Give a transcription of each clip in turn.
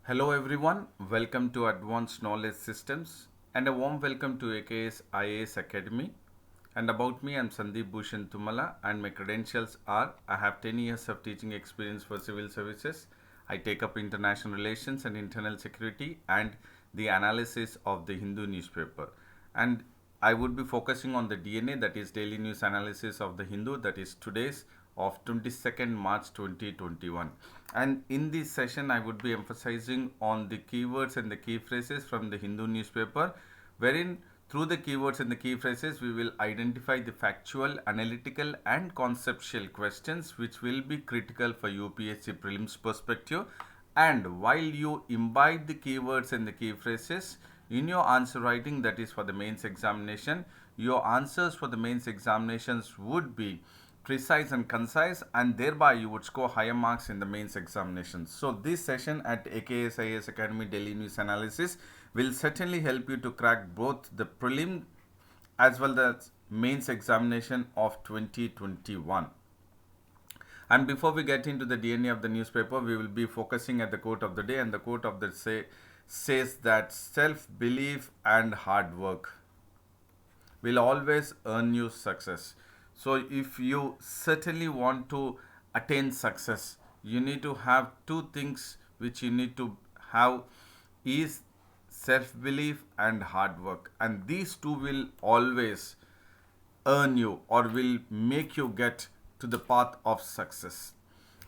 Hello everyone, welcome to Advanced Knowledge Systems and a warm welcome to AKS IAS Academy. And about me, I'm Sandeep Bhushan Tumala and my credentials are I have 10 years of teaching experience for civil services. I take up international relations and internal security and the analysis of the Hindu newspaper. And I would be focusing on the DNA, that is daily news analysis of the Hindu, that is today's of 22nd March 2021. And in this session, I would be emphasizing on the keywords and the key phrases from the Hindu newspaper, wherein through the keywords and the key phrases, we will identify the factual, analytical, and conceptual questions which will be critical for UPSC prelims perspective. And while you imbibe the keywords and the key phrases in your answer writing, that is for the mains examination, your answers for the mains examinations would be precise and concise, and thereby you would score higher marks in the mains examinations. So this session at AKSIS Academy Daily News Analysis will certainly help you to crack both the prelim as well as mains examination of 2021. And before we get into the DNA of the newspaper, we will be focusing at the quote of the day, and the quote of the day says that self-belief and hard work will always earn you success. So if you certainly want to attain success, you need to have two things which you need to have is self-belief and hard work, and these two will always earn you or will make you get to the path of success.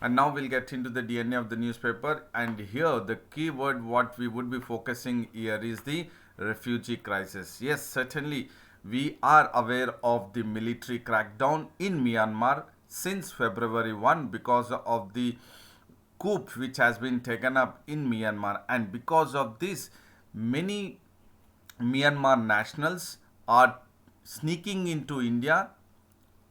And now we'll get into the DNA of the newspaper, and here the key word what we would be focusing here is the refugee crisis. Yes, certainly we are aware of the military crackdown in Myanmar since February 1 because of the coup which has been taken up in Myanmar, and because of this many Myanmar nationals are sneaking into India,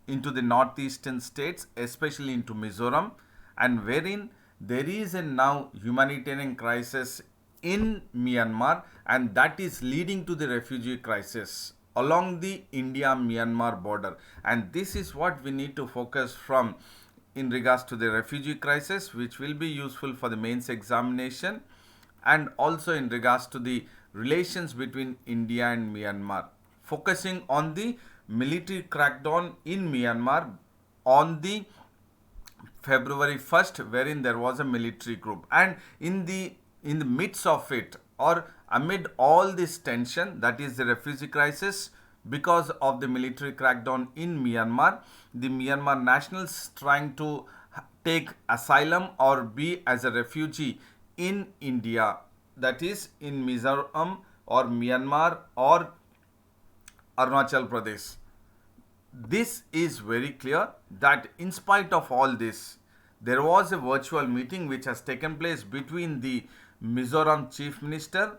into the northeastern states, especially into Mizoram, and wherein there is a now humanitarian crisis in Myanmar, and that is leading to the refugee crisis along the India-Myanmar border. And this is what we need to focus from in regards to the refugee crisis, which will be useful for the mains examination, and also in regards to the relations between India and Myanmar, focusing on the military crackdown in Myanmar on the February 1st, wherein there was a military group, and in the midst of it, or amid all this tension, that is the refugee crisis, because of the military crackdown in Myanmar, the Myanmar nationals trying to take asylum or be as a refugee in India, that is in Mizoram or Myanmar or Arunachal Pradesh. This is very clear that in spite of all this, there was a virtual meeting which has taken place between the Mizoram Chief Minister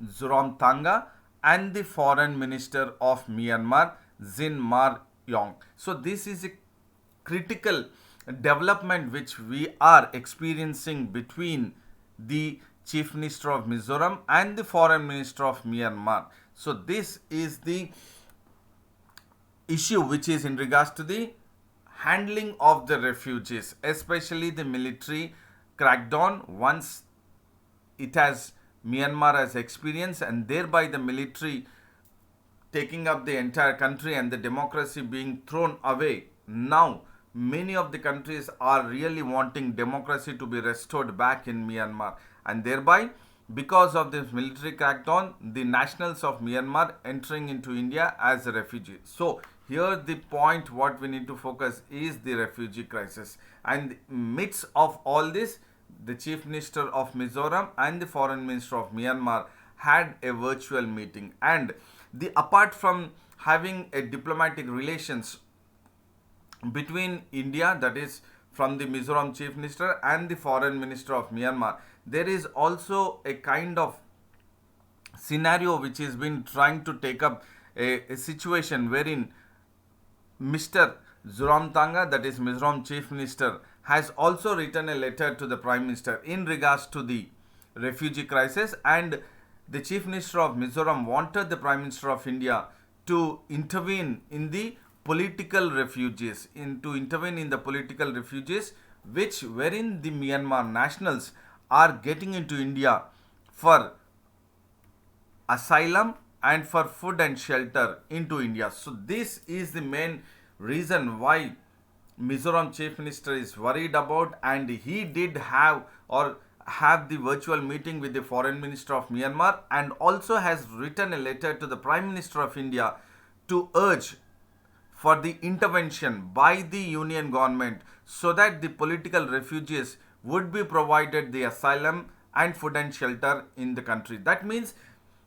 Zoramthanga and the Foreign Minister of Myanmar Zin Mar Yong. So this is a critical development which we are experiencing between the Chief Minister of Mizoram and the Foreign Minister of Myanmar. So this is the issue which is in regards to the handling of the refugees, especially the military crackdown once it has Myanmar has experienced, and thereby the military taking up the entire country and the democracy being thrown away. Now many of the countries are really wanting democracy to be restored back in Myanmar, and thereby because of this military crackdown, the nationals of Myanmar entering into India as a refugee. So here the point what we need to focus is the refugee crisis, and midst of all this, the Chief Minister of Mizoram and the Foreign Minister of Myanmar had a virtual meeting, and the apart from having a diplomatic relations between India, that is from the Mizoram Chief Minister and the Foreign Minister of Myanmar, there is also a kind of scenario which has been trying to take up a situation wherein Mr. Zoramthanga, that is Mizoram Chief Minister, has also written a letter to the Prime Minister in regards to the refugee crisis, and the Chief Minister of Mizoram wanted the Prime Minister of India to intervene in the political refugees, which wherein the Myanmar nationals are getting into India for asylum and for food and shelter into India. So this is the main reason why Mizoram Chief Minister is worried about, and he did have the virtual meeting with the Foreign Minister of Myanmar, and also has written a letter to the Prime Minister of India to urge for the intervention by the union government so that the political refugees would be provided the asylum and food and shelter in the country. That means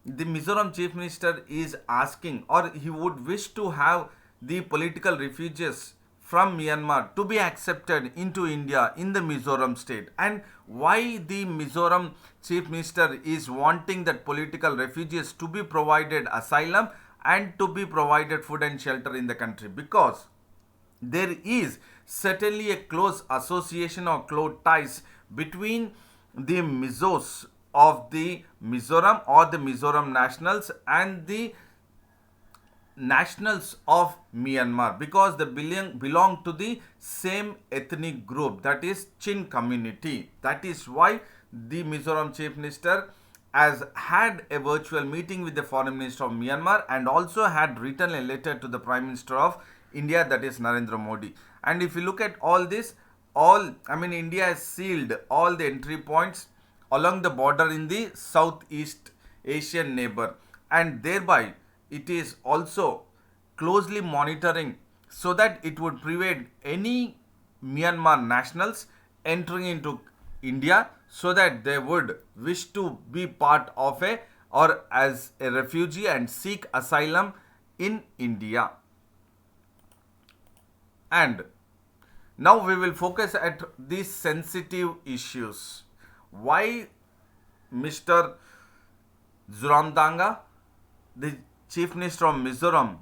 the Mizoram Chief Minister is asking, or he would wish to have the political refugees from Myanmar to be accepted into India in the Mizoram state. And why the Mizoram Chief Minister is wanting that political refugees to be provided asylum and to be provided food and shelter in the country? Because there is certainly a close association or close ties between the Mizos of the Mizoram or the Mizoram nationals and the nationals of Myanmar, because they belong to the same ethnic group, that is Chin community. That is why the Mizoram Chief Minister has had a virtual meeting with the Foreign Minister of Myanmar and also had written a letter to the Prime Minister of India, that is Narendra Modi. And if you look at all this, India has sealed all the entry points along the border in the Southeast Asian neighbor, and thereby it is also closely monitoring so that it would prevent any Myanmar nationals entering into India, so that they would wish to be part of or as a refugee and seek asylum in India. And now we will focus at these sensitive issues. Why Mr. Zoramthanga, the Chief Minister of Mizoram,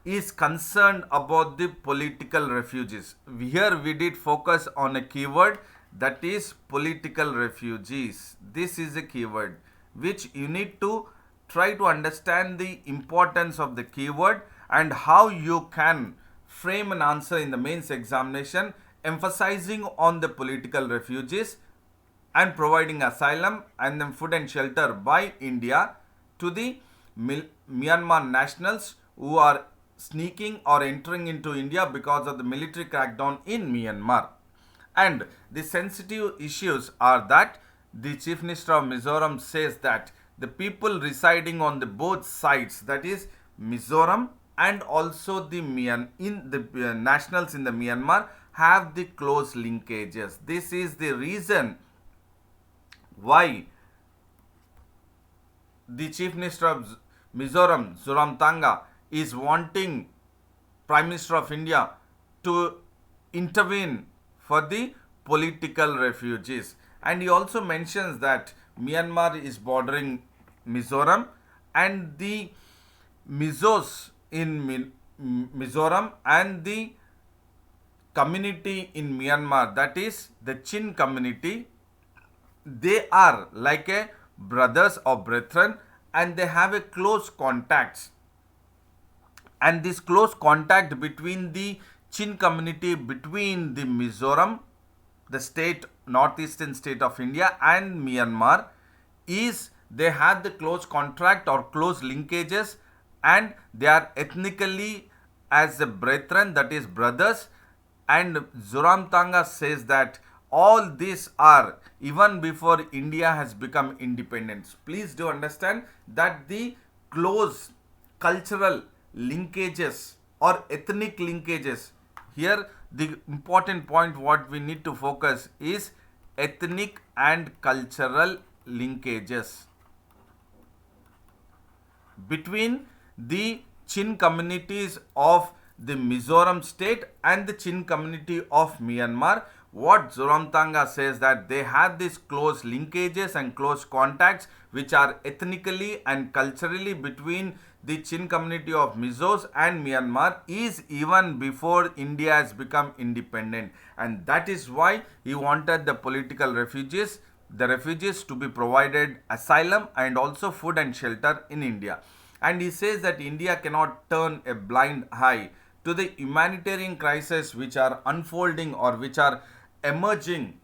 is concerned about the political refugees? Here we did focus on a keyword, that is political refugees. This is a keyword which you need to try to understand the importance of the keyword and how you can frame an answer in the mains examination emphasizing on the political refugees and providing asylum and then food and shelter by India to the Myanmar nationals who are sneaking or entering into India because of the military crackdown in Myanmar. And the sensitive issues are that the Chief Minister of Mizoram says that the people residing on the both sides, that is Mizoram and also the nationals in the Myanmar, have the close linkages. This is the reason why the Chief Minister of Mizoram, Zoramthanga, is wanting Prime Minister of India to intervene for the political refugees. And he also mentions that Myanmar is bordering Mizoram, and the Mizos in Mizoram and the community in Myanmar, that is the Chin community, they are like a brothers or brethren, and they have a close contacts. And this close contact between the Chin community, between the Mizoram, the state, northeastern state of India, and Myanmar, is they have the close contract or close linkages, and they are ethnically as a brethren, that is brothers. And Zoramthanga says that all these are even before India has become independent. Please do understand that the close cultural linkages or ethnic linkages, here the important point what we need to focus is ethnic and cultural linkages between the Chin communities of the Mizoram state and the Chin community of Myanmar. What Zoramthanga says that they have these close linkages and close contacts which are ethnically and culturally between the Chin community of Mizos and Myanmar is even before India has become independent, and that is why he wanted the political refugees, to be provided asylum and also food and shelter in India. And he says that India cannot turn a blind eye to the humanitarian crises which are unfolding or which are emerging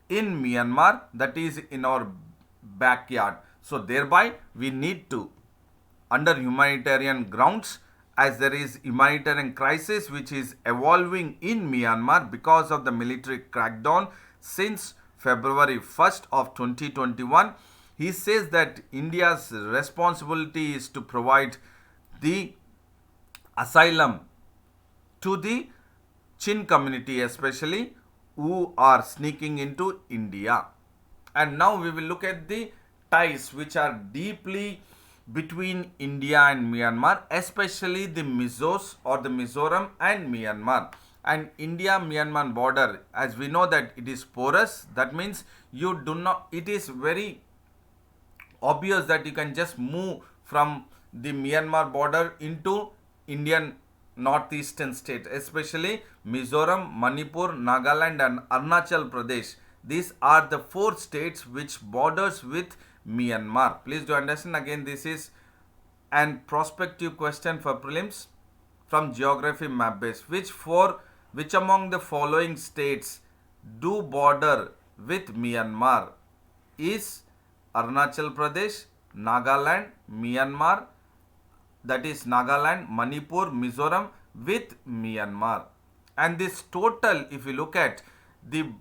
in Myanmar, that is in our backyard. So thereby we need to, under humanitarian grounds, as there is humanitarian crisis which is evolving in Myanmar because of the military crackdown since February 1st of 2021. He says that India's responsibility is to provide the asylum to the Chin community, especially who are sneaking into India. And now we will look at the ties which are deeply between India and Myanmar, especially the Mizos or the Mizoram and Myanmar. And India Myanmar border, as we know that it is porous, that means you do not, it is very obvious that you can just move from the Myanmar border into Indian northeastern state, especially Mizoram, Manipur, Nagaland and Arunachal Pradesh. These are the 4 states which borders with Myanmar. Please do understand, again this is an prospective question for prelims from geography map base. Which among the following states do border with Myanmar? Is Arunachal Pradesh, Nagaland, Myanmar, that is Nagaland, Manipur, Mizoram with Myanmar. And this total, if you look at the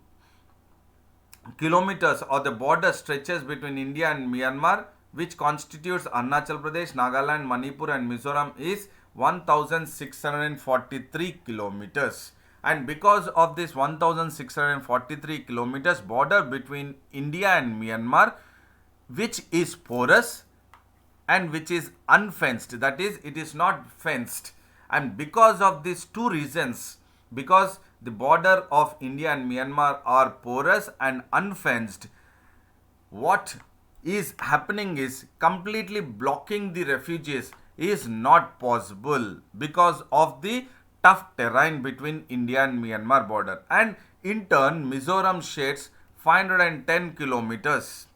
kilometers or the border stretches between India and Myanmar, which constitutes Arunachal Pradesh, Nagaland, Manipur and Mizoram, is 1643 kilometers. And because of this 1643 kilometers border between India and Myanmar, which is porous and which is unfenced, that is, it is not fenced, and because of these 2 reasons, because the border of India and Myanmar are porous and unfenced, what is happening is completely blocking the refugees is not possible because of the tough terrain between India and Myanmar border. And in turn, Mizoram shares 510 kilometers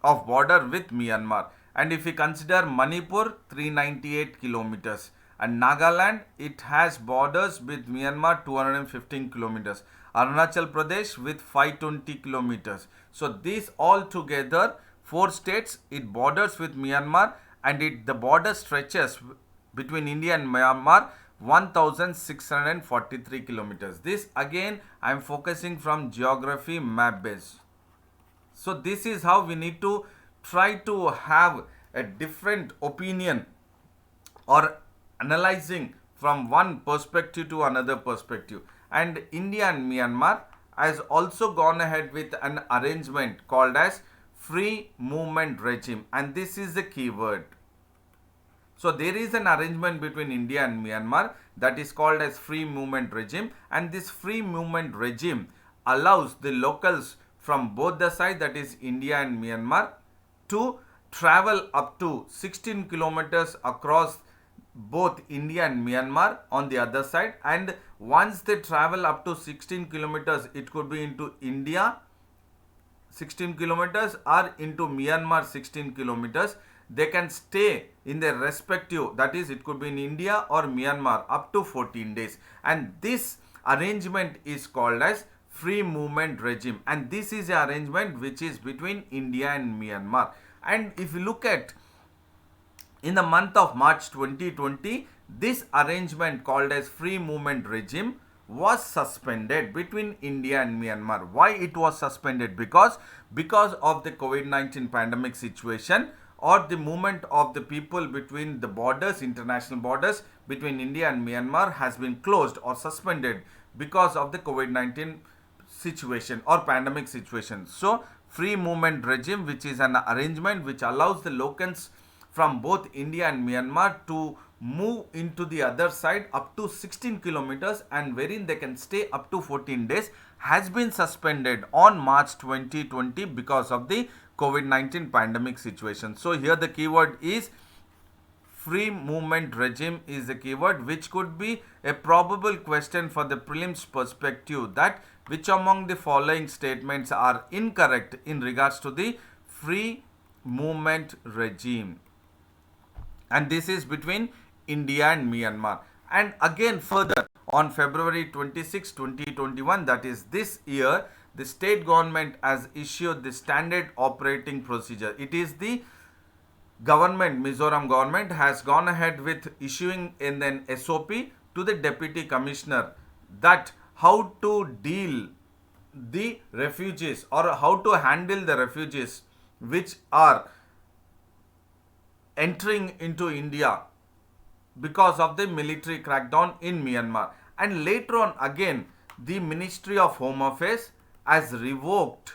of border with Myanmar. And if we consider Manipur, 398 kilometers. And Nagaland, it has borders with Myanmar, 215 kilometers. Arunachal Pradesh with 520 kilometers. So these all together, 4 states, it borders with Myanmar, and the border stretches between India and Myanmar 1643 kilometers. This again I am focusing from geography map base. So this is how we need to try to have a different opinion or analyzing from one perspective to another perspective. And India and Myanmar has also gone ahead with an arrangement called as free movement regime, and this is the key word. So there is an arrangement between India and Myanmar that is called as free movement regime, and this free movement regime allows the locals from both the sides, that is India and Myanmar, to travel up to 16 kilometers across both India and Myanmar on the other side. And once they travel up to 16 kilometers, it could be into India 16 kilometers or into Myanmar 16 kilometers, they can stay in their respective, that is, it could be in India or Myanmar up to 14 days. And this arrangement is called as free movement regime, and this is the arrangement which is between India and Myanmar. And if you look at in the month of March 2020, this arrangement called as free movement regime was suspended between India and Myanmar. Why it was suspended? Because of the COVID-19 pandemic situation, or the movement of the people between the borders, international borders between India and Myanmar has been closed or suspended because of the COVID-19 situation or pandemic situation. So free movement regime, which is an arrangement which allows the locals from both India and Myanmar to move into the other side up to 16 kilometers and wherein they can stay up to 14 days, has been suspended on March 2020 because of the COVID-19 pandemic situation. So here the keyword is free movement regime is the keyword, which could be a probable question for the prelims perspective, that which among the following statements are incorrect in regards to the free movement regime. And this is between India and Myanmar. And again further, on February 26, 2021, that is this year, the state government has issued the standard operating procedure. It is the government, Mizoram government has gone ahead with issuing in an SOP to the deputy commissioner that how to deal the refugees or how to handle the refugees which are entering into India because of the military crackdown in Myanmar. And later on again, the Ministry of Home Affairs has revoked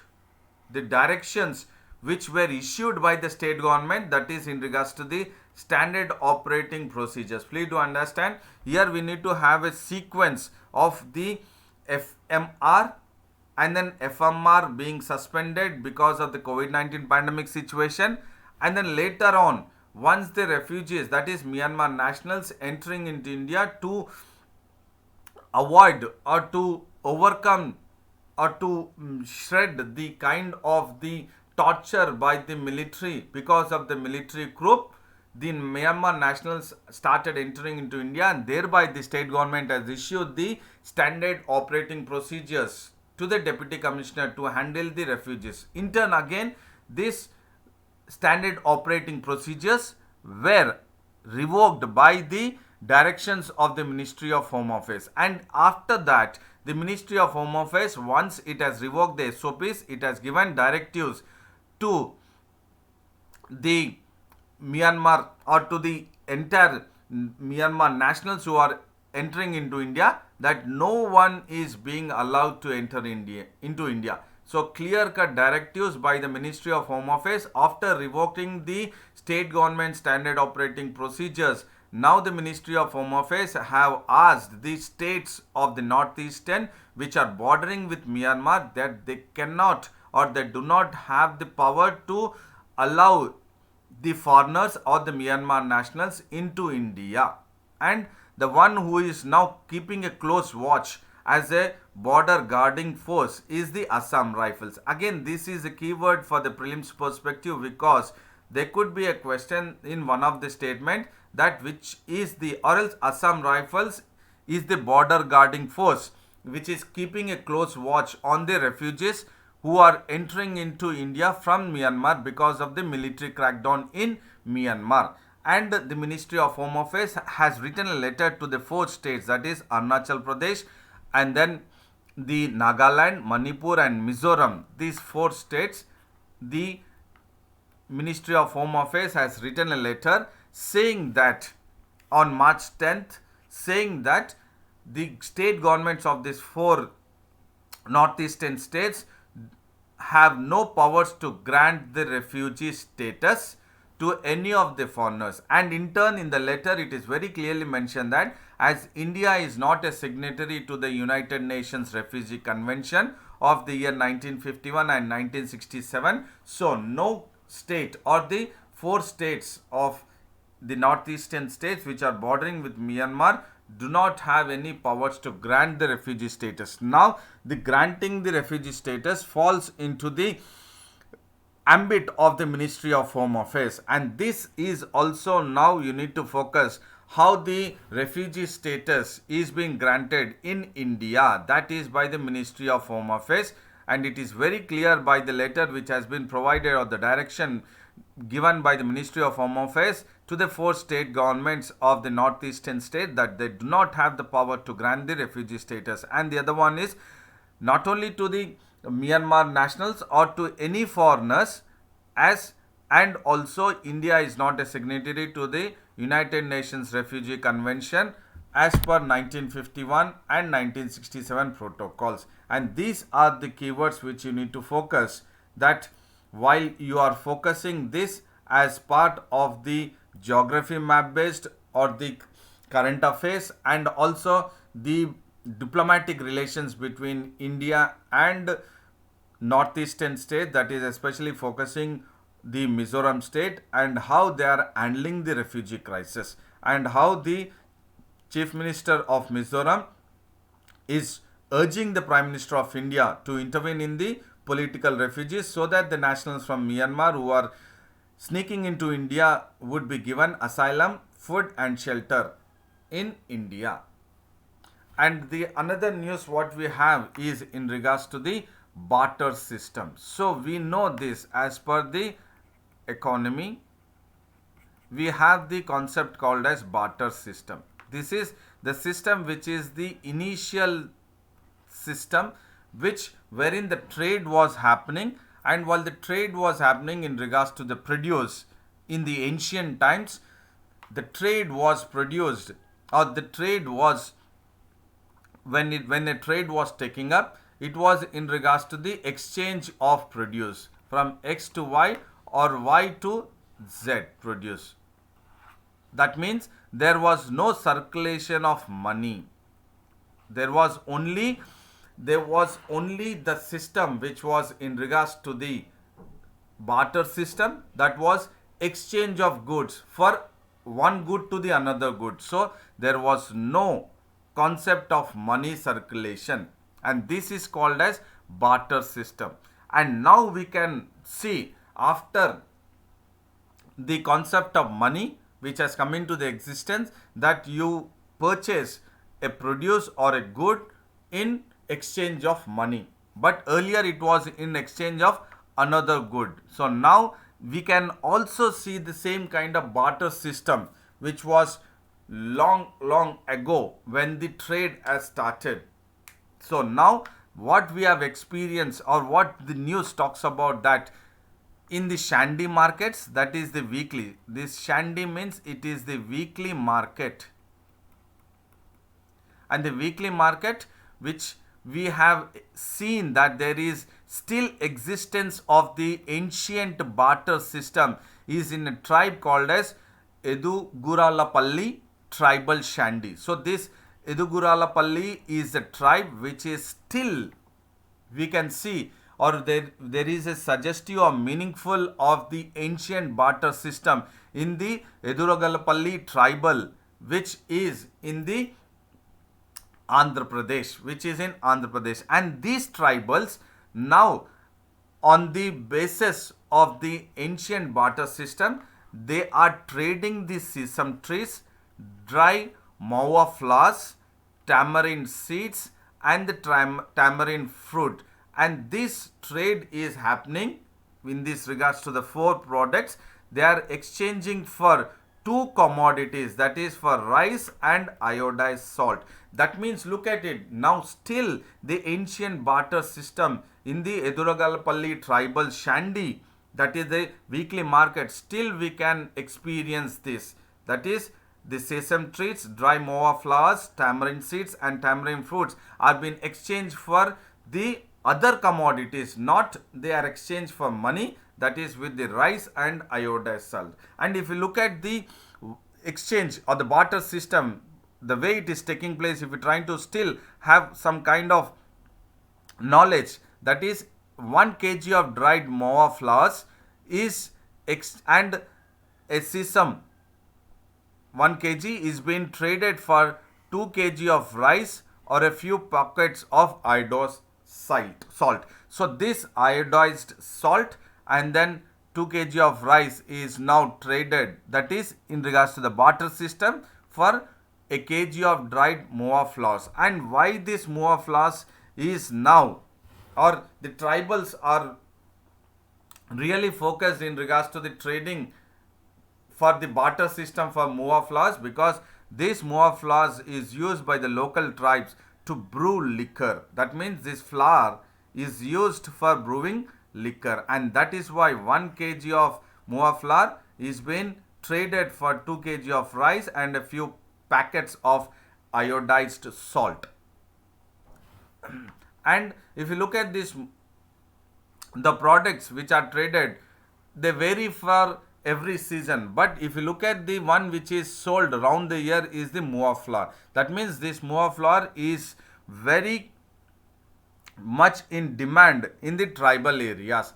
the directions which were issued by the state government, that is in regards to the standard operating procedures. Please do understand, here we need to have a sequence of the FMR and then FMR being suspended because of the COVID-19 pandemic situation, and then later on once the refugees, that is Myanmar nationals entering into India, to avoid or to overcome or to shred the kind of the torture by the military because of the military group, the Myanmar nationals started entering into India, and thereby the state government has issued the standard operating procedures to the deputy commissioner to handle the refugees. In turn again, this standard operating procedures were revoked by the directions of the Ministry of Home Affairs, and after that the Ministry of Home Affairs, once it has revoked the SOPs, it has given directives to the Myanmar or to the entire Myanmar nationals who are entering into India that no one is being allowed to enter into India. So clear-cut directives by the Ministry of Home Affairs after revoking the state government standard operating procedures. Now the Ministry of Home Affairs have asked the states of the northeastern which are bordering with Myanmar that they cannot or they do not have the power to allow the foreigners or the Myanmar nationals into India. And the one who is now keeping a close watch as a border guarding force is the Assam Rifles. Again, this is a keyword for the prelims perspective because there could be a question in one of the statement that which is the, or else Assam Rifles is the border guarding force which is keeping a close watch on the refugees who are entering into India from Myanmar because of the military crackdown in Myanmar. And the Ministry of Home Affairs has written a letter to the 4 states, that is Arunachal Pradesh and then the Nagaland, Manipur and Mizoram. These 4 states, the Ministry of Home Affairs has written a letter saying that on March 10th, saying that the state governments of these 4 northeastern states have no powers to grant the refugee status to any of the foreigners. And in turn, in the letter it is very clearly mentioned that as India is not a signatory to the United Nations Refugee Convention of the year 1951 and 1967, so no state or the 4 states of the northeastern states which are bordering with Myanmar do not have any powers to grant the refugee status. Now, the granting the refugee status falls into the ambit of the Ministry of Home Affairs, and this is also now you need to focus how the refugee status is being granted in India, that is by the Ministry of Home Affairs, and it is very clear by the letter which has been provided or the direction given by the Ministry of Home Affairs to the 4 state governments of the northeastern state that they do not have the power to grant the refugee status. And the other one is not only to the Myanmar nationals or to any foreigners, as and also India is not a signatory to the United Nations Refugee Convention as per 1951 and 1967 protocols. And these are the keywords which you need to focus, that while you are focusing this as part of the geography map based or the current affairs and also the diplomatic relations between India and northeastern state, that is especially focusing the Mizoram state and how they are handling the refugee crisis and how the Chief Minister of Mizoram is urging the Prime Minister of India to intervene in the political refugees so that the nationals from Myanmar who are sneaking into India would be given asylum, food and shelter in India. And the another news what we have is in regards to the barter system. So we know this as per the economy. We have the concept called as barter system. This is the system which is the initial system which wherein the trade was happening, and while the trade was happening in regards to the produce in the ancient times, the trade was produced, or the trade was, when a trade was taking up, it was in regards to the exchange of produce from X to Y or Y to Z produce. That means there was no circulation of money. There was only the system which was in regards to the barter system, that was exchange of goods for one good to the another good. So there was no concept of money circulation, and this is called as barter system. And now we can see, after the concept of money which has come into the existence, that you purchase a produce or a good in exchange of money, but earlier it was in exchange of another good. So now we can also see the same kind of barter system which was long ago when the trade has started. So now what we have experienced, or what the news talks about, that in the shandy markets, that is the weekly, this shandy means it is the weekly market, and the weekly market which we have seen that there is still existence of the ancient barter system is in a tribe called as Eduguralapalli tribal shandy. So this Eduguralapalli is a tribe which is still, we can see, or there is a suggestive or meaningful of the ancient barter system in the Eduguralapalli tribal, which is in the Andhra Pradesh, which is in Andhra Pradesh. And these tribals now, on the basis of the ancient barter system, they are trading the sesame trees, dry mawa flowers, tamarind seeds, and the tamarind fruit. And this trade is happening in this regards to the four products. They are exchanging for two commodities, that is for rice and iodized salt. That means, look at it, now still the ancient barter system in the Eduragalpalli tribal shandy, that is the weekly market, still we can experience this. That is, the sesame trees, dry moa flowers, tamarind seeds and tamarind fruits are being exchanged for the other commodities, not they are exchanged for money, that is with the rice and iodized salt. And if you look at the exchange or the barter system, the way it is taking place, if you're trying to still have some kind of knowledge, that is 1 kg of dried moa flowers is and a sesame 1 kg is being traded for 2 kg of rice or a few pockets of iodized salt. So this iodized salt and then 2 kg of rice is now traded, that is in regards to the barter system, for a kg of dried moa flowers. And why this moa flowers is now, or the tribals are really focused in regards to the trading for the barter system for moa flowers, because this moa flowers is used by the local tribes to brew liquor. That means this flour is used for brewing liquor, and that is why 1 kg of moa flour is being traded for 2 kg of rice and a few packets of iodized salt. And if you look at this, the products which are traded, they vary for every season, but if you look at the one which is sold around the year is the moa flour. That means this moa flour is very much in demand in the tribal areas,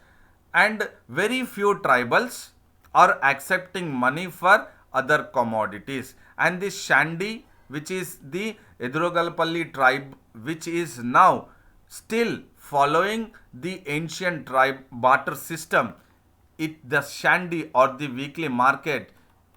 and very few tribals are accepting money for other commodities. And this shandy, which is the Eduragalpalli tribe, which is now still following the ancient tribe barter system, the shandy or the weekly market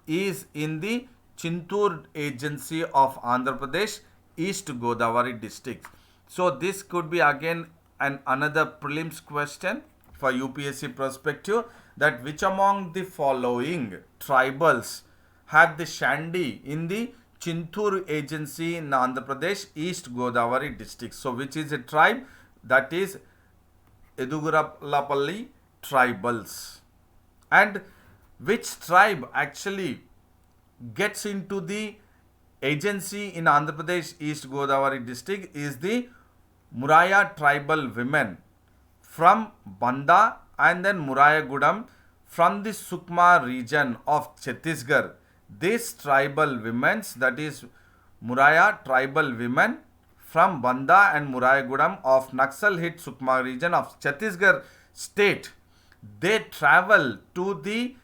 is in the Chintur agency of Andhra Pradesh, East Godavari district. So this could be again and another prelims question for UPSC perspective, that which among the following tribals have the Shandy in the Chintur agency in Andhra Pradesh, East Godavari district? So which is a tribe? That is Edugurapalli tribals. And which tribe actually gets into the agency in Andhra Pradesh East Godavari district is the Muraya tribal women from Banda and then Murayagudam from the Sukma region of Chhattisgarh. These tribal women, that is Muraya tribal women from Banda and Murayagudam of Naxal hit Sukma region of Chhattisgarh state, they travel to the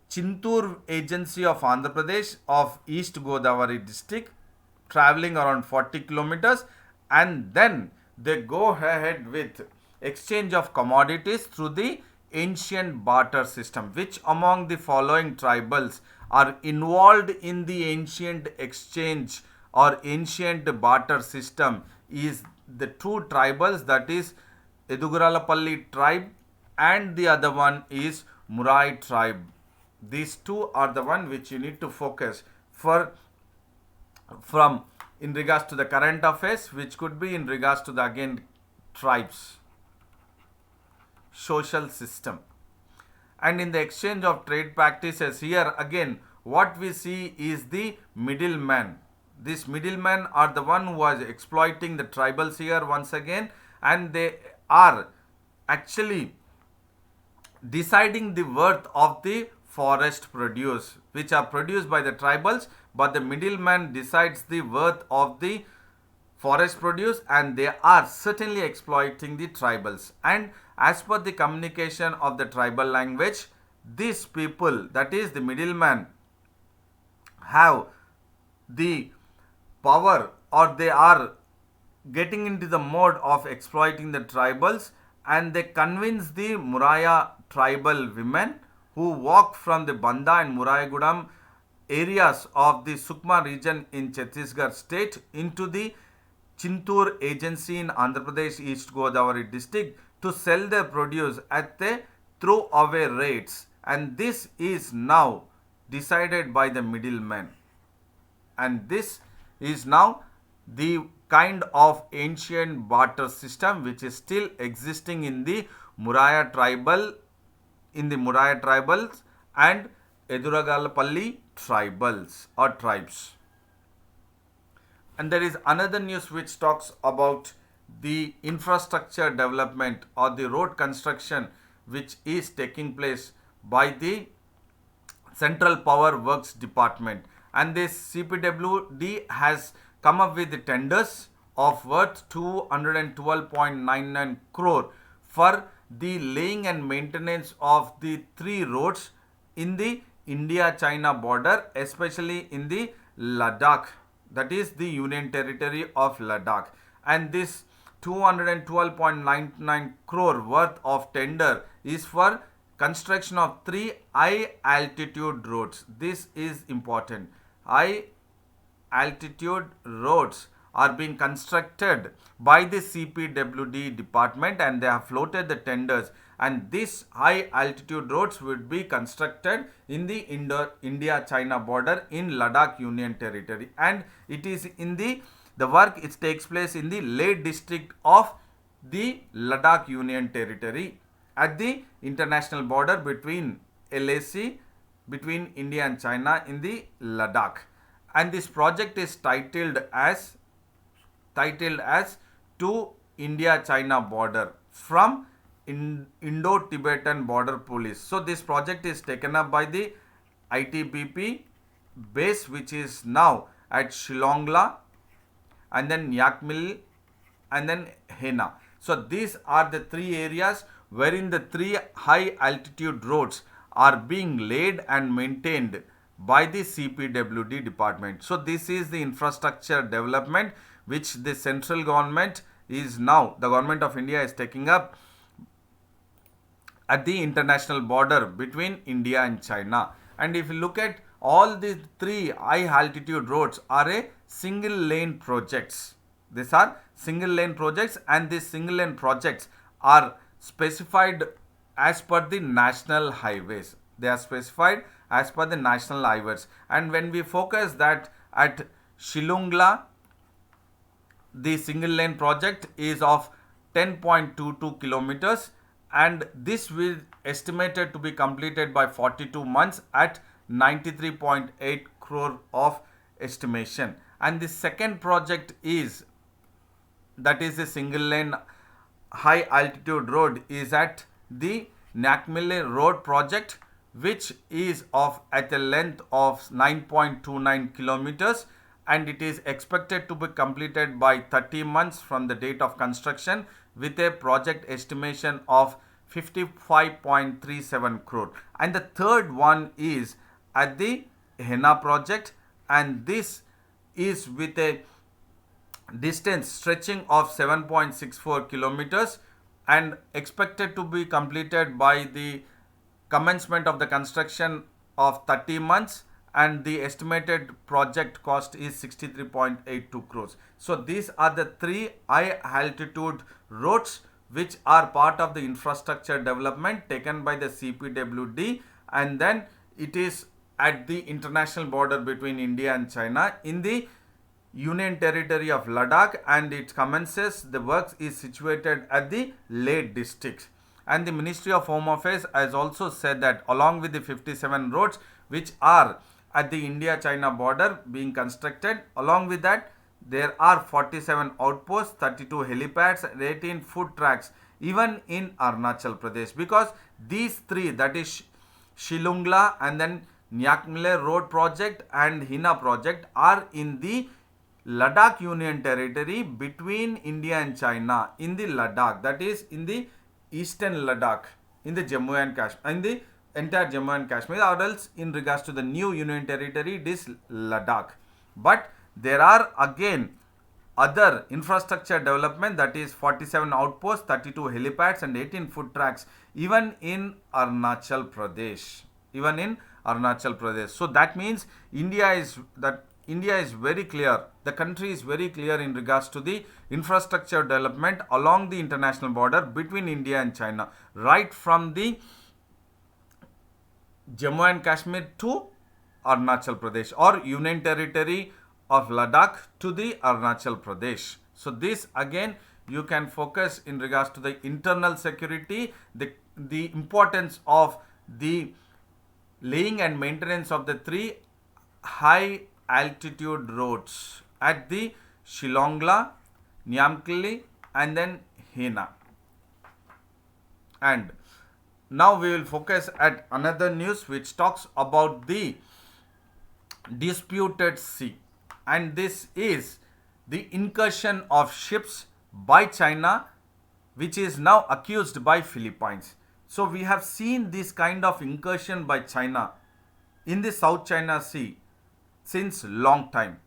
Chintur agency of Andhra Pradesh of East Godavari district, traveling around 40 kilometers, and then they go ahead with exchange of commodities through the ancient barter system. Which among the following tribals are involved in the ancient exchange or ancient barter system is the two tribals, that is Eduguralapalli tribe and the other one is Murai tribe. These two are the one which you need to focus for from in regards to the current affairs, which could be in regards to the again tribes, social system. And in the exchange of trade practices, here again what we see is the middleman. These middlemen are the one who are exploiting the tribals here once again, and they are actually deciding the worth of the forest produce which are produced by the tribals, but the middleman decides the worth of the forest produce, and they are certainly exploiting the tribals. And as per the communication of the tribal language, these people, that is the middleman, have the power, or they are getting into the mode of exploiting the tribals, and they convince the Muraya tribal women who walk from the Banda and Murayagudam areas of the Sukma region in Chhattisgarh state into the Chintur agency in Andhra Pradesh East Godavari district to sell their produce at the throwaway rates, and this is now decided by the middlemen, and this is now the kind of ancient barter system which is still existing in the Muraya tribals and Eduragalapalli tribals or tribes. And there is another news which talks about the infrastructure development or the road construction which is taking place by the Central Power Works Department, and this CPWD has come up with the tenders of worth 212.99 crore for the laying and maintenance of the 3 roads in the India-China border, especially in the Ladakh, that is the Union Territory of Ladakh. And this 212.99 crore worth of tender is for construction of 3 high altitude roads. This is important. High altitude roads are being constructed by the CPWD department, and they have floated the tenders, and these high altitude roads would be constructed in the India-China border in Ladakh Union Territory, and it is in the work it takes place in the Leh district of the Ladakh Union Territory at the international border between LAC, between India and China in the Ladakh. And this project is titled as to India-China border from Indo-Tibetan border police. So this project is taken up by the ITBP base, which is now at Shillongla, and then Yakmil, and then Hena. So these are the 3 areas wherein the 3 high altitude roads are being laid and maintained by the CPWD department. So this is the infrastructure development which the central government is now, the government of India is taking up at the international border between India and China. And if you look at all these 3 high altitude roads are a single lane projects. These are single lane projects, and these single lane projects are specified as per the national highways. They are specified as per the national highways. And when we focus that at Shillongla, the single lane project is of 10.22 kilometers, and this will estimated to be completed by 42 months at 93.8 crore of estimation. And the second project is, that is a single lane high altitude road, is at the Nyakmele road project, which is of at a length of 9.29 kilometers, and it is expected to be completed by 30 months from the date of construction with a project estimation of 55.37 crore. And the third one is at the Henna project, and this is with a distance stretching of 7.64 kilometers and expected to be completed by the commencement of the construction of 30 months, and the estimated project cost is 63.82 crores. So these are the three high altitude roads which are part of the infrastructure development taken by the CPWD, and then it is at the international border between India and China in the Union Territory of Ladakh, and it commences, the works is situated at the Leh district. And the Ministry of Home Affairs has also said that along with the 57 roads which are at the India-China border being constructed, along with that there are 47 outposts, 32 helipads and 18 food tracks even in Arunachal Pradesh, because these three, that is Shillongla and then Nyakmele road project and Henna project, are in the Ladakh Union Territory between India and China, in the Ladakh, that is in the eastern Ladakh, in the Jammu and Kashmir, in the entire Jammu and Kashmir, or else in regards to the new Union Territory, it is Ladakh. But there are again other infrastructure development, that is 47 outposts, 32 helipads and 18 food tracks even in Arunachal Pradesh. Even in Arunachal Pradesh. So that means India is very clear. The country is very clear in regards to the infrastructure development along the international border between India and China, right from the Jammu and Kashmir to Arunachal Pradesh, or Union Territory of Ladakh to the Arunachal Pradesh. So this again you can focus in regards to the internal security, the importance of the laying and maintenance of the three high altitude roads at the Shillongla, Nyakmele and then Henna. And now we will focus at another news which talks about the disputed sea, and this is the incursion of ships by China which is now accused by Philippines. So we have seen this kind of incursion by China in the South China Sea since long time,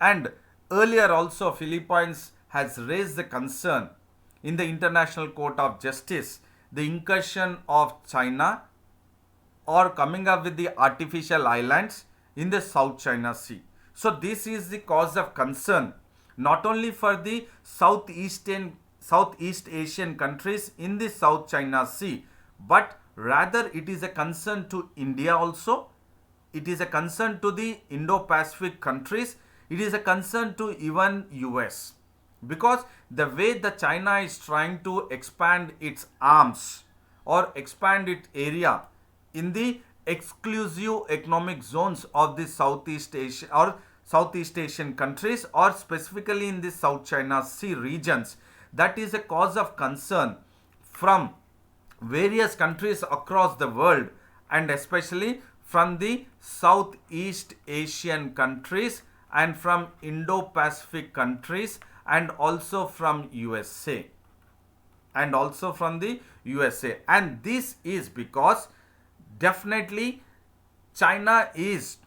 and earlier also Philippines has raised the concern in the International Court of Justice, the incursion of China or coming up with the artificial islands in the South China Sea. So this is the cause of concern not only for the Southeast Asian countries in the South China Sea, but rather it is a concern to India also. It is a concern to the Indo-Pacific countries. It is a concern to even US, because the way the China is trying to expand its arms or expand its area in the exclusive economic zones of the Southeast Asia or Southeast Asian countries, or specifically in the South China Sea regions, that is a cause of concern from various countries across the world, and especially from the Southeast Asian countries and from Indo-Pacific countries, and also from USA. And this is because definitely China is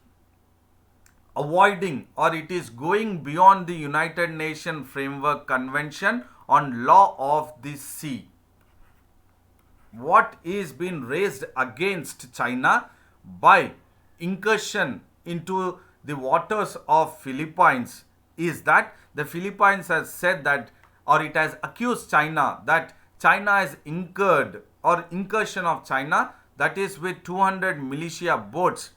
avoiding, or it is going beyond the United Nations Framework Convention on Law of the Sea. What is being raised against China by incursion into the waters of Philippines is that the Philippines has said that, or it has accused China that China has incurred or incursion of China, that is with 200 militia boats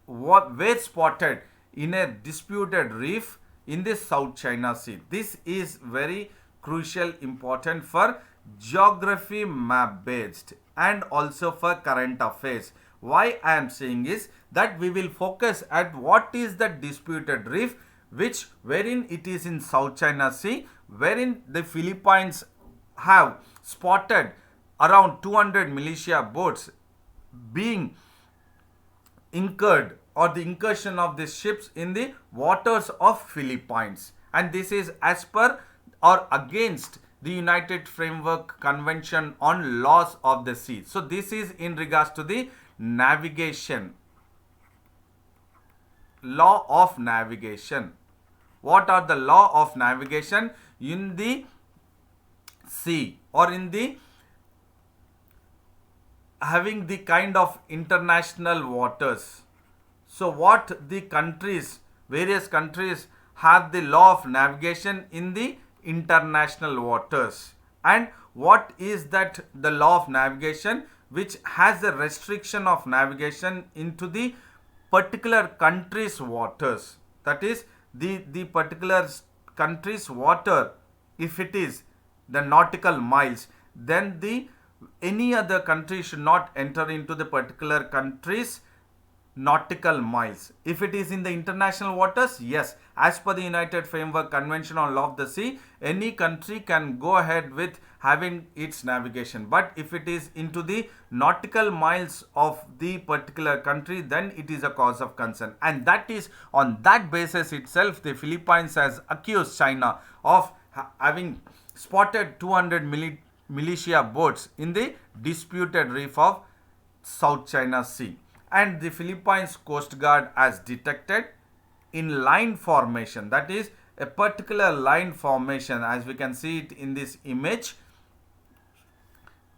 were spotted in a disputed reef in the South China Sea. This is very crucial, important for geography map based and also for current affairs. Why I am saying is that we will focus at what is the disputed reef, which wherein it is in South China Sea, wherein the Philippines have spotted around 200 militia boats being incurred, or the incursion of these ships in the waters of Philippines, and this is as per or against the United Framework Convention on Laws of the Sea. So this is in regards to the navigation, law of navigation. What are the law of navigation in the sea, or in the having the kind of international waters? So what the countries, various countries have the law of navigation in the international waters, and what is that the law of navigation which has a restriction of navigation into the particular country's waters, that is the particular country's water, if it is the nautical miles, then the any other country should not enter into the particular country's nautical miles. If it is in the international waters, yes, as per the United Framework Convention on Law of the Sea, any country can go ahead with having its navigation. But if it is into the nautical miles of the particular country, then it is a cause of concern. And that is on that basis itself, the Philippines has accused China of having spotted 200 militia boats in the disputed reef of South China Sea. And the Philippines Coast Guard has detected in line formation, that is a particular line formation, as we can see it in this image,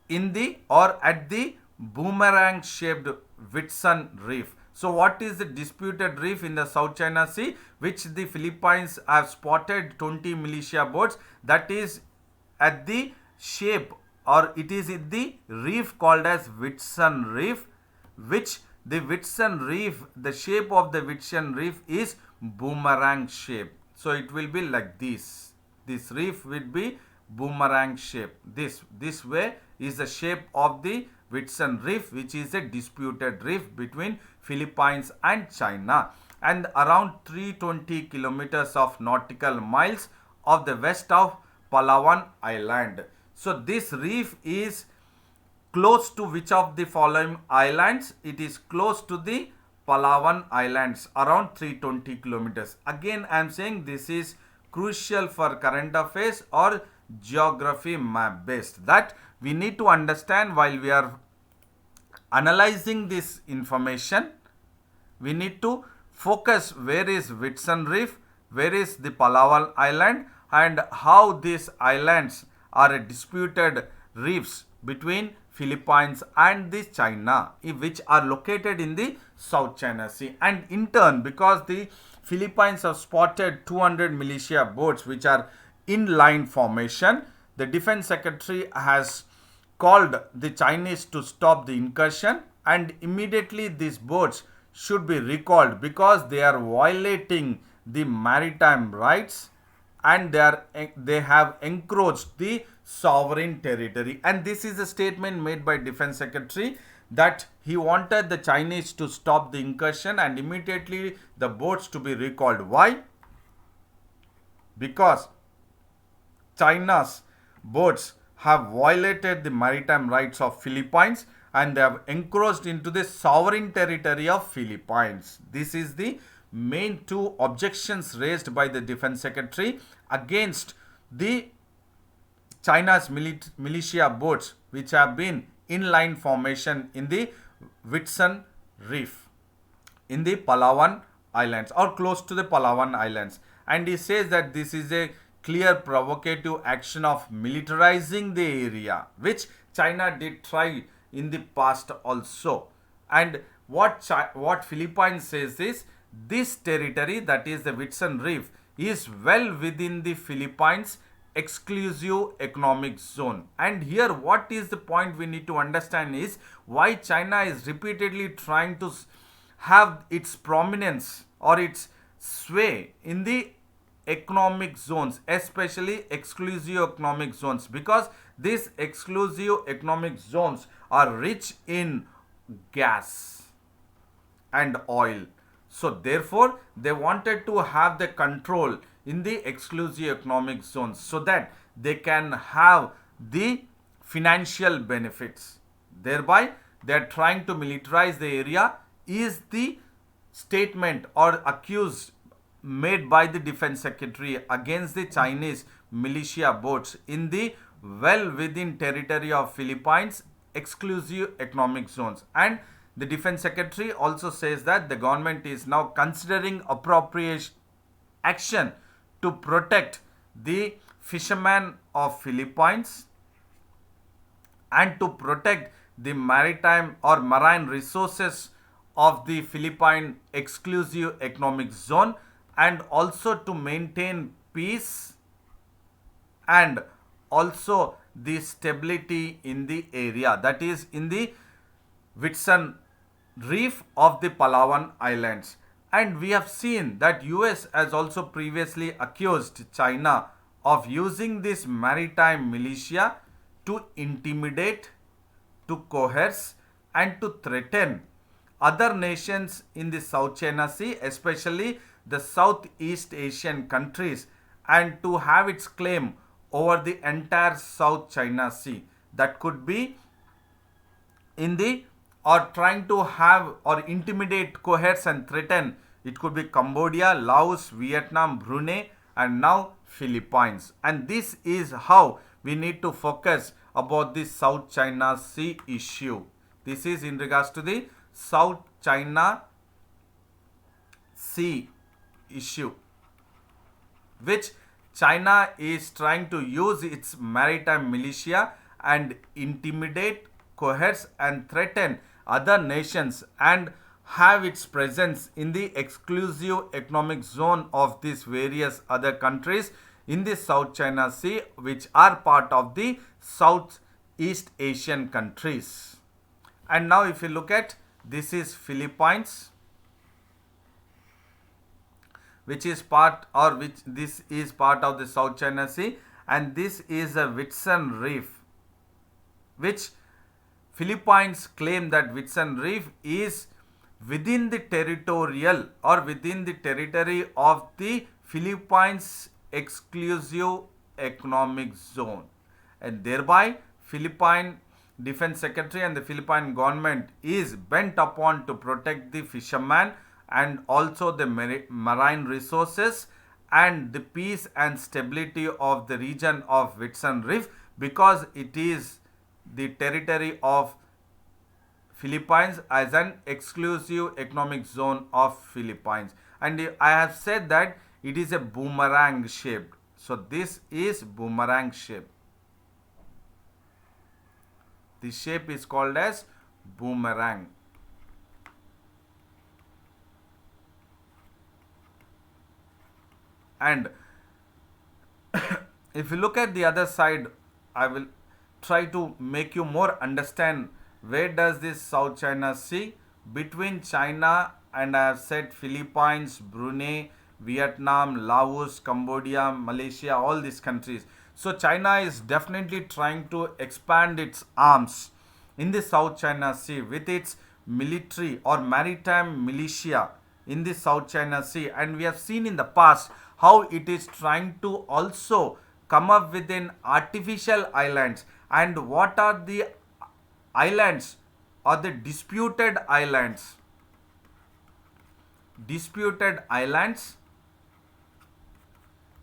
in the or at the boomerang shaped Whitsun Reef. So what is the disputed reef in the South China Sea, which the Philippines have spotted 20 militia boats, that is at the shape, or it is in the reef called as Whitsun Reef, which the Whitsun Reef, the shape of the Whitsun Reef is boomerang shape. So it will be like this. This reef will be boomerang shape. This way is the shape of the Whitsun Reef, which is a disputed reef between Philippines and China, and around 320 kilometers of nautical miles of the west of Palawan Island. So this reef is close to which of the following islands? It is close to the Palawan Islands, around 320 kilometers. Again, I am saying this is crucial for current affairs or geography map based, that we need to understand while we are analyzing this information. We need to focus where is Whitsun Reef, where is the Palawan Island, and how these islands are disputed reefs between Philippines and the China, which are located in the South China Sea. And in turn, because the Philippines have spotted 200 militia boats which are in line formation, the Defense Secretary has called the Chinese to stop the incursion, and immediately these boats should be recalled because they are violating the maritime rights, and they have encroached the sovereign territory. And this is a statement made by Defense Secretary that he wanted the Chinese to stop the incursion and immediately the boats to be recalled. Why? Because China's boats have violated the maritime rights of Philippines and they have encroached into the sovereign territory of Philippines. This is the main two objections raised by the Defense Secretary against the China's militia boats which have been in line formation in the Whitsun Reef in the Palawan Islands or close to the Palawan Islands. And he says that this is a clear provocative action of militarizing the area, which China did try in the past also. And what Philippines says is this territory, that is the Whitsun Reef, is well within the Philippines exclusive economic zone. And here what is the point we need to understand is why China is repeatedly trying to have its prominence or its sway in the economic zones, especially exclusive economic zones, because these exclusive economic zones are rich in gas and oil. So therefore they wanted to have the control in the exclusive economic zones so that they can have the financial benefits. Thereby they are trying to militarize the area, is the statement or accused made by the defense secretary against the Chinese militia boats in the well within territory of Philippines exclusive economic zones. And the defense secretary also says that the government is now considering appropriate action to protect the fishermen of Philippines and to protect the maritime or marine resources of the Philippine exclusive economic zone, and also to maintain peace and also the stability in the area, that is in the Whitsun Reef of the Palawan Islands. And we have seen that US has also previously accused China of using this maritime militia to intimidate, to coerce and to threaten other nations in the South China Sea, especially the Southeast Asian countries, and to have its claim over the entire South China Sea. That could be in the or trying to have or intimidate, coerce and threaten. It could be Cambodia, Laos, Vietnam, Brunei and now Philippines. And this is how we need to focus about the South China Sea issue. This is in regards to the South China Sea issue, which China is trying to use its maritime militia and intimidate, coerce and threaten other nations and have its presence in the exclusive economic zone of these various other countries in the South China Sea, which are part of the Southeast Asian countries. And now if you look at, this is Philippines, which is part or which this is part of the South China Sea, and this is a Whitsun Reef, which Philippines claim that Whitsun Reef is within the territorial or within the territory of the Philippines exclusive economic zone, and thereby Philippine Defense Secretary and the Philippine government is bent upon to protect the fishermen and also the marine resources and the peace and stability of the region of Whitsun Reef, because it is the territory of Philippines as an exclusive economic zone of Philippines. And I have said that it is a boomerang shaped. So this is boomerang shape. This shape is called as boomerang. And if you look at the other side, I will try to make you more understand where does this South China Sea between China and I have said Philippines, Brunei, Vietnam, Laos, Cambodia, Malaysia, all these countries. So China is definitely trying to expand its arms in the South China Sea with its military or maritime militia in the South China Sea. And we have seen in the past how it is trying to also come up with an artificial islands. And what are the islands or the disputed islands? Disputed islands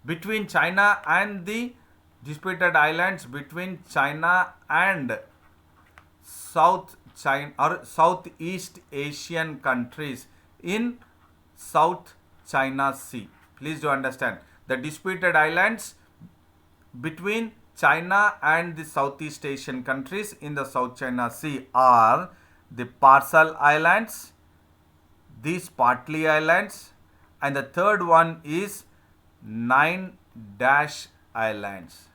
between China and the disputed islands between China and South China or Southeast Asian countries in South China Sea. Please do understand, the disputed islands between China and the Southeast Asian countries in the South China Sea are the Parcel Islands, these Partly Islands, and the third one is 9 dash islands.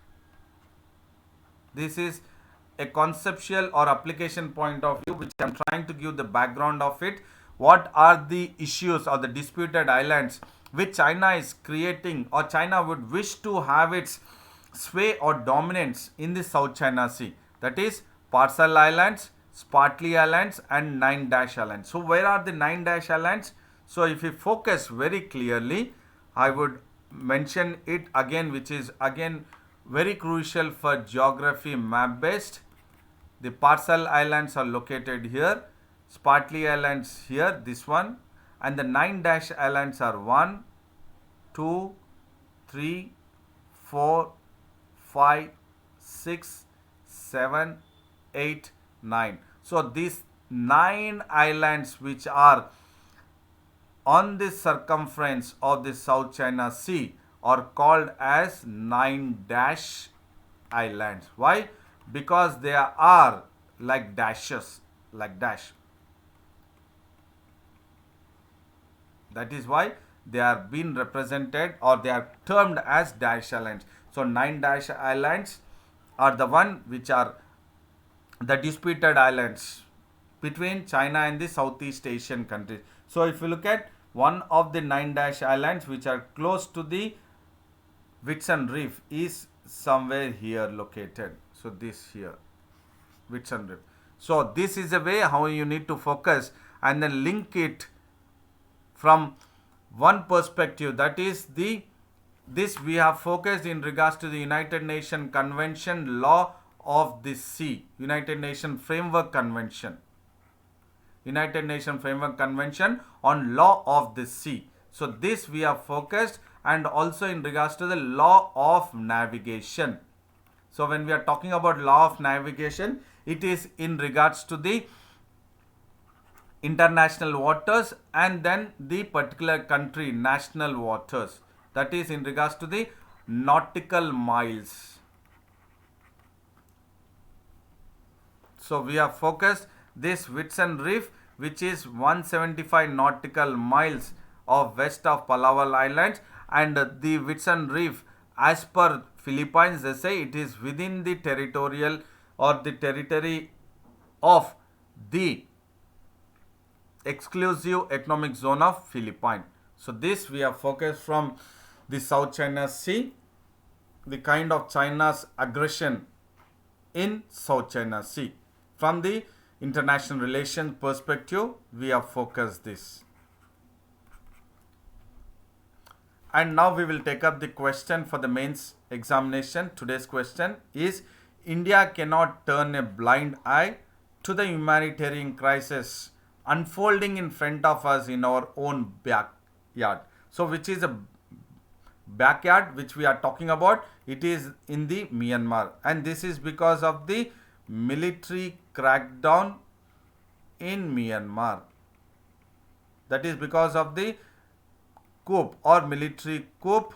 This is a conceptual or application point of view which I am trying to give the background of it. What are the issues or the disputed islands which China is creating, or China would wish to have its sway or dominance in the South China Sea? That is Parcel Islands, Spratly Islands and 9 dash islands. So where are the 9 dash islands? So if we focus very clearly, I would mention it again, which is again very crucial for geography map based. The Parcel Islands are located here, Spratly Islands here, this one, and the 9 dash islands are 1, 2, 3, 4, 5, 6, 7, 8, 9. So these 9 islands which are on the circumference of the South China Sea are called as 9 dash islands. Why? Because they are like dashes, like dash. That is why they are being represented, or they are termed as dash islands. So 9 dash islands are the one which are the disputed islands between China and the Southeast Asian countries. So if you look at one of the 9 dash islands which are close to the Whitsun Reef is somewhere here located. So this here, Whitsun Reef. So this is a way how you need to focus and then link it from one perspective, that is this we have focused in regards to the United Nations Convention Law of the Sea, United Nations Framework Convention. United Nations Framework Convention on Law of the Sea. So this we have focused, and also in regards to the law of navigation. So when we are talking about law of navigation, it is in regards to the international waters and then the particular country national waters. That is in regards to the nautical miles. So we have focused this Whitsun Reef, which is 175 nautical miles of west of Palawan Islands, and the Whitsun Reef, as per Philippines, they say it is within the territorial or the territory of the exclusive economic zone of Philippines. So this we have focused from the South China Sea, the kind of China's aggression in South China Sea. From the international relations perspective, we have focused this. And now we will take up the question for the mains examination. Today's question is: India cannot turn a blind eye to the humanitarian crisis unfolding in front of us in our own backyard. So which is a backyard which we are talking about? It is in the Myanmar, and this is because of the military crackdown in Myanmar. That is because of the coup or military coup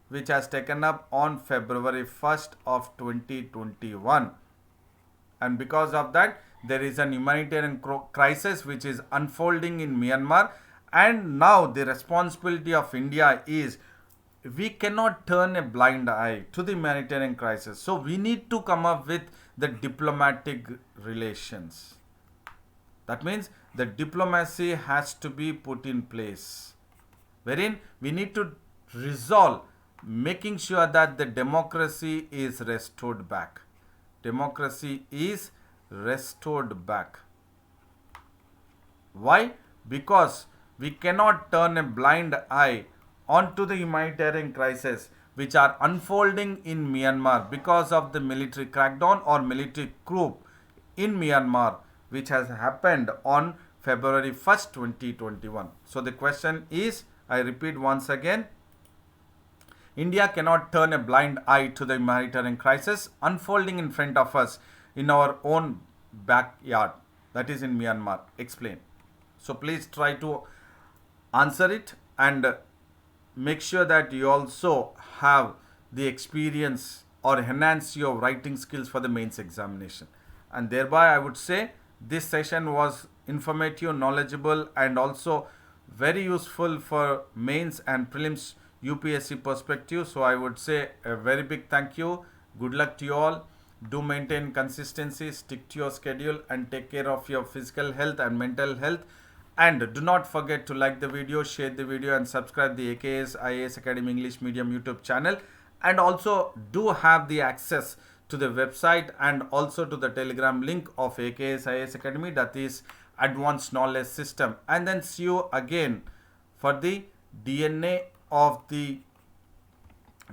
which has taken up on February 1st of 2021, and because of that there is an humanitarian crisis which is unfolding in Myanmar. And now the responsibility of India is, we cannot turn a blind eye to the humanitarian crisis. So we need to come up with the diplomatic relations. That means the diplomacy has to be put in place, wherein we need to resolve making sure that the democracy is restored back. Democracy is restored back. Why? Because we cannot turn a blind eye onto the humanitarian crisis which are unfolding in Myanmar because of the military crackdown or military coup in Myanmar which has happened on February 1st, 2021. So the question is, I repeat once again, India cannot turn a blind eye to the humanitarian crisis unfolding in front of us in our own backyard, that is in Myanmar. Explain. So please try to answer it and make sure that you also have the experience or enhance your writing skills for the mains examination. And thereby I would say this session was informative, knowledgeable and also very useful for mains and prelims UPSC perspective. So I would say a very big thank you. Good luck to you all. Do maintain consistency, stick to your schedule, and take care of your physical health and mental health. And do not forget to like the video, share the video, and subscribe the AKS IAS Academy English Medium YouTube channel. And also do have the access to the website and also to the Telegram link of AKS IAS Academy, that is Advanced Knowledge System. And then see you again for the DNA of the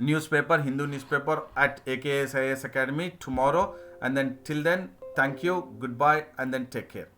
newspaper, Hindu newspaper at AKS IAS Academy tomorrow. And then till then, thank you, goodbye, and then take care.